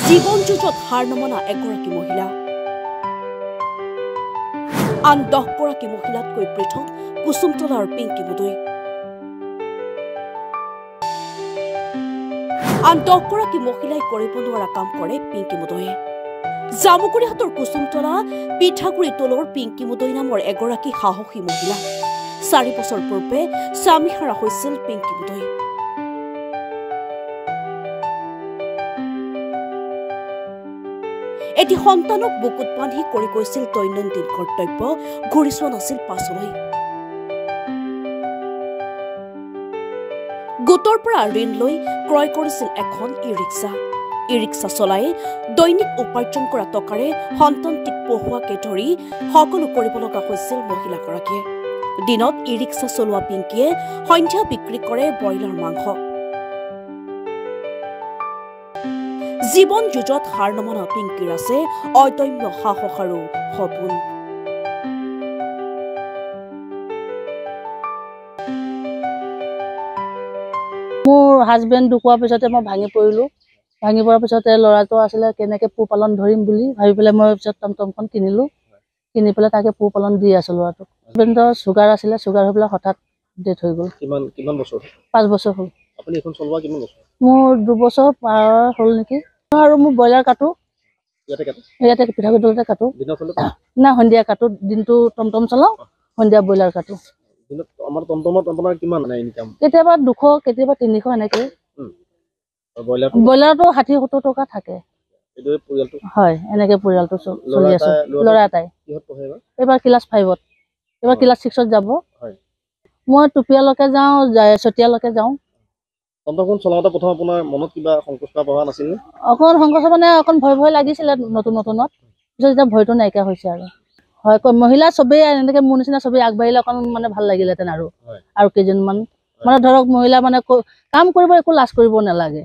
জীৱন যুঁজত হাৰ নমনা এগৰাকী মহিলা আন 10 গৰাকী মহিলাতকৈ পৃথক কুসুমতলা আৰু পিংকি মুদৈ আন 10 গৰাকী মহিলাই কৰিব নোৱাৰা কাম কৰে পিংকি মুদৈয়ে জামুগুৰিহাটৰ কুসুমতলা পিঠাগুৰি তলৰ পিংকি মুদৈ নামৰ এগৰাকী সাহসী মহিলা 4 বছৰ পূৰ্বে স্বামী হাৰা হৈছিল পিংকি মুদৈ এটি সন্তানক বুকুত বান্ধি কৰি গৈছিল দৈনন্দিন কৰ্তব্য ঘূৰি চোৱা নাছিল পাছলৈ গোটৰ পৰা ঋণ লৈ ক্ৰয় কৰিছিল এখন ই-ৰিক্সা চলাই দৈনিক উপাৰ্জন কৰা টকাৰে সন্তানটিক পঢ়ুৱাকে ধৰি সকলো কৰিব লগা হৈছিল মহিলাগৰাকীয়ে দিনত ই-ৰিক্সা চলোৱা পিংকিয়ে সন্ধ্যা বিক্ৰী কৰে ব্ৰইলাৰ মাংস জীৱন যুঁজত হাৰ নমনা পিংকিৰ আছে অদম্য সাহস আৰু সপোন মোৰ হাজবেণ্ড ঢুকোৱাৰ পিছতে মই ভাঙি পৰাৰ পিছতে ল'ৰাটো আছিলে কেনেকৈ পোহপালন ধৰিম বুলি ভাবি পেলাই মই পিছত টমটমখন কিনি পেলাই তাকে পোহপালন দি আছো ল'ৰাটোক হাজবেণ্ডৰ চুগাৰ আছিলে চুগাৰ হৈ পেলাই হঠাৎ ডেথ হৈ গ'ল কিমান বছৰ 5 বছৰ হ'ল আপুনি এখন চলোৱা কিমান বছৰ মোৰ 2 বছৰ পাৰ হ'ল নেকি আৰু মোৰ ব্ৰইলাৰ কাটো ইয়াতে পিঠাগুড়িতে কাটো না সন্ধিয়া কাটো দিনটো টমটম চলাওঁ সন্ধিয়া ব্ৰইলাৰ কাটো আমাৰ টমটমত আপোনাৰ কিমান নাই ইনকাম কেতিয়াবা 200 কেতিয়াবা 300 এনেকৈ ব্ৰইলাৰটো 60-70 টকা থাকে এইটোৱে পৰিয়ালটো হয় এনেকৈ পৰিয়ালটো চলি আছে ল'ৰা এটাই কিহত পঢ়ে এবাৰ ক্লাছ 5ত এবাৰ ক্লাছ 6ত যাব মই টুপিয়ালৈকে যাওঁ চতিয়ালৈকে যাওঁ টমটমখন চলাওঁতে প্ৰথম আপোনাৰ মনত কিবা সংকোচ বা হোৱা নাছিল নে অকণ সংকোচ মানে অকণ ভয় লাগিছিলে নতুনত পিছত এতিয়া ভয়টো নাইকিয়া হৈছে আৰু হয় মহিলা চবেই এনেকৈ মোৰ নিচিনা চবেই আগবাঢ়িলে অকণ মানে ভাল লাগিলেহেঁতেন আৰু কেইজনমান মানে ধৰক মহিলা মানে কাম কৰিব একো লাজ কৰিব নালাগে